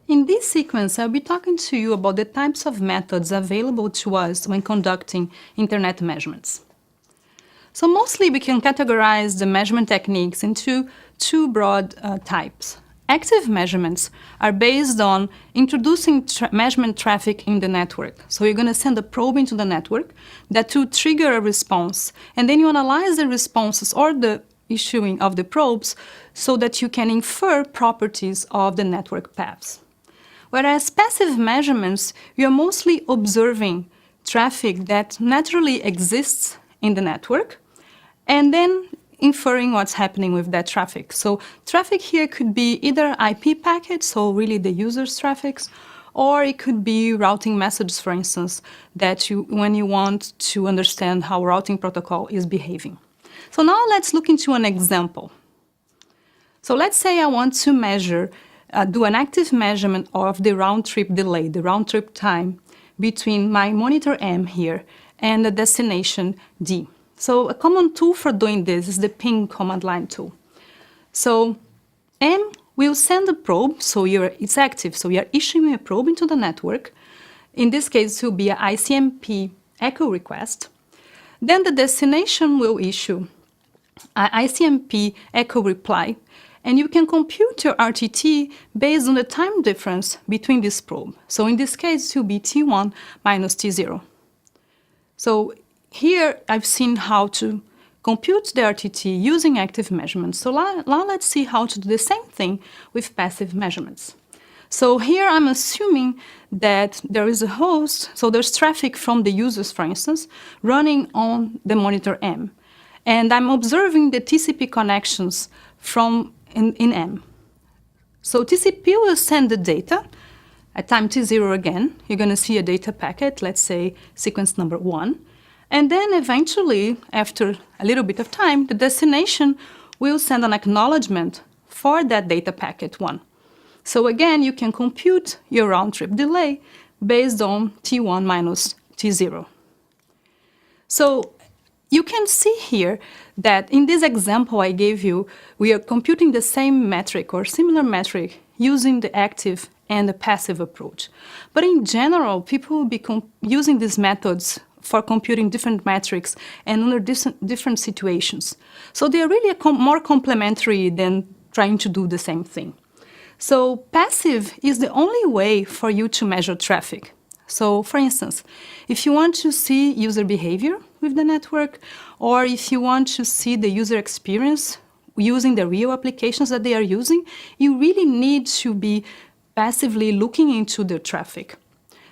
In this sequence, I'll be talking to you about the types of methods available to us when conducting internet measurements. So mostly we can categorize the measurement techniques into two broad types. Active measurements are based on introducing measurement traffic in the network. So you're going to send a probe into the network that will trigger a response, and then you analyze the responses or the issuing of the probes so that you can infer properties of the network paths. Whereas passive measurements, you're mostly observing traffic that naturally exists in the network and then inferring what's happening with that traffic. So traffic here could be either IP packets, so really the user's traffics, or it could be routing messages, for instance, that when you want to understand how routing protocol is behaving. So now let's look into an example. So let's say I want to measure, do an active measurement of the round-trip delay, the round-trip time between my monitor M here and the destination D. So a common tool for doing this is the ping command line tool. So M will send a probe, so it's active, so we are issuing a probe into the network. In this case, it will be an ICMP echo request. Then the destination will issue an ICMP echo reply, and you can compute your RTT based on the time difference between this probe. So in this case, it will be T1 minus T0. So here I've seen how to compute the RTT using active measurements. So now let's see how to do the same thing with passive measurements. So here I'm assuming that there is a host, so there's traffic from the users, for instance, running on the monitor M. And I'm observing the TCP connections from in M. So TCP will send the data at time T0 again. You're going to see a data packet, let's say sequence number 1. And then eventually, after a little bit of time, the destination will send an acknowledgement for that data packet 1. So again, you can compute your round-trip delay based on T1 minus T0. So you can see here that in this example I gave you, we are computing the same metric or similar metric using the active and the passive approach. But in general, people will be using these methods for computing different metrics and under different situations. So they are really more complementary than trying to do the same thing. So passive is the only way for you to measure traffic. So for instance, if you want to see user behavior with the network, or if you want to see the user experience using the real applications that they are using, you really need to be passively looking into the traffic.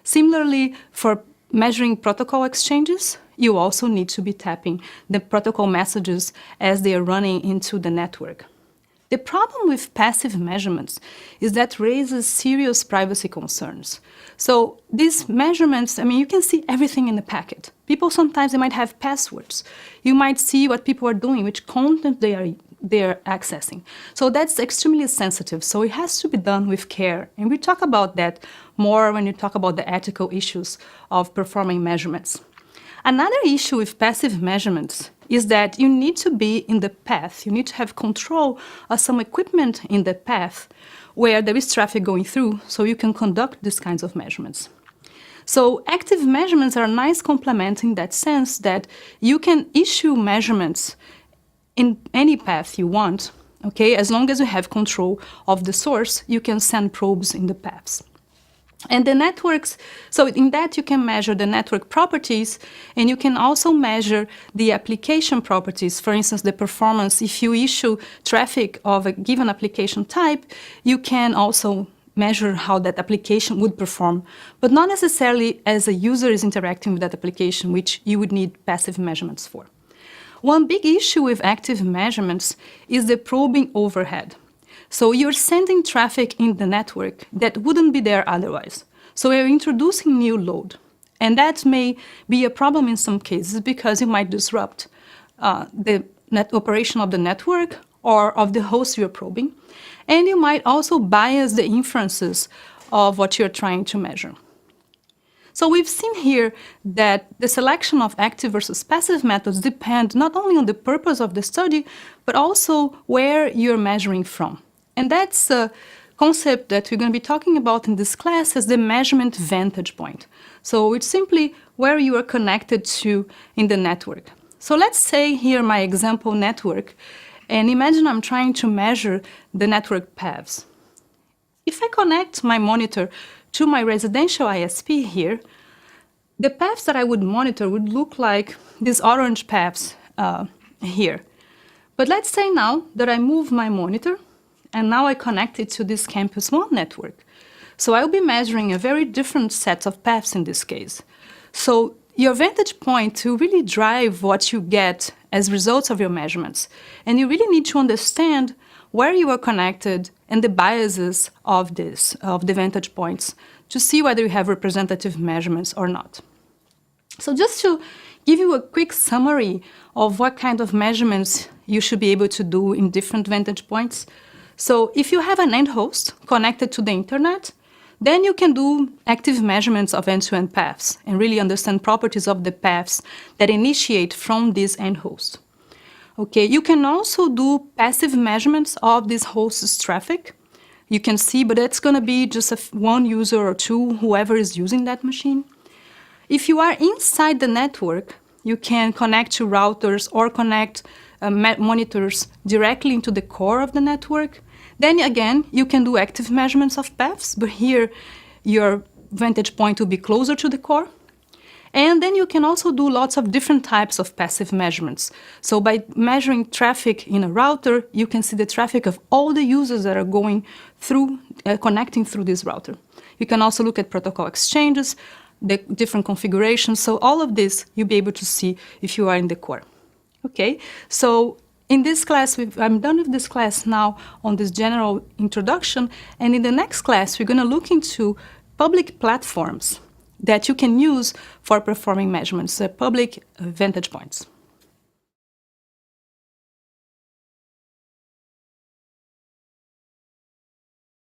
Similarly, for measuring protocol exchanges, you also need to be tapping the protocol messages as they are running into the network. The problem with passive measurements is that raises serious privacy concerns. So these measurements, you can see everything in the packet. People sometimes they might have passwords. You might see what people are doing, which content they are accessing. So that's extremely sensitive. So it has to be done with care. And we talk about that more when you talk about the ethical issues of performing measurements. Another issue with passive measurements is that you need to be in the path. You need to have control of some equipment in the path where there is traffic going through, so you can conduct these kinds of measurements. So active measurements are a nice complement in that sense that you can issue measurements in any path you want, okay? As long as you have control of the source, you can send probes in the paths. And the networks, so in that you can measure the network properties, and you can also measure the application properties. For instance, the performance. If you issue traffic of a given application type, you can also measure how that application would perform, but not necessarily as a user is interacting with that application, which you would need passive measurements for. One big issue with active measurements is the probing overhead. So you're sending traffic in the network that wouldn't be there otherwise. So you're introducing new load. And that may be a problem in some cases because you might disrupt the operation of the network or of the host you're probing. And you might also bias the inferences of what you're trying to measure. So we've seen here that the selection of active versus passive methods depend not only on the purpose of the study, but also where you're measuring from. And that's concept that we're going to be talking about in this class is the measurement vantage point. So it's simply where you are connected to in the network. So let's say here my example network, and imagine I'm trying to measure the network paths. If I connect my monitor to my residential ISP here, the paths that I would monitor would look like these orange paths here. But let's say now that I move my monitor, and now I connect it to this Campus 1 network. So I'll be measuring a very different set of paths in this case. So your vantage point will really drive what you get as results of your measurements. And you really need to understand where you are connected and the biases of the vantage points, to see whether you have representative measurements or not. So just to give you a quick summary of what kind of measurements you should be able to do in different vantage points. So if you have an end host connected to the internet, then you can do active measurements of end-to-end paths and really understand properties of the paths that initiate from this end host. Okay, you can also do passive measurements of this host's traffic. You can see, but that's going to be just one user or two, whoever is using that machine. If you are inside the network, you can connect to routers or connect monitors directly into the core of the network. Then again, you can do active measurements of paths, but here your vantage point will be closer to the core. And then you can also do lots of different types of passive measurements. So by measuring traffic in a router, you can see the traffic of all the users that are going through, connecting through this router. You can also look at protocol exchanges, the different configurations. So all of this you'll be able to see if you are in the core. Okay, so in this class, I'm done with this class now on this general introduction. And in the next class, we're going to look into public platforms that you can use for performing measurements, public vantage points.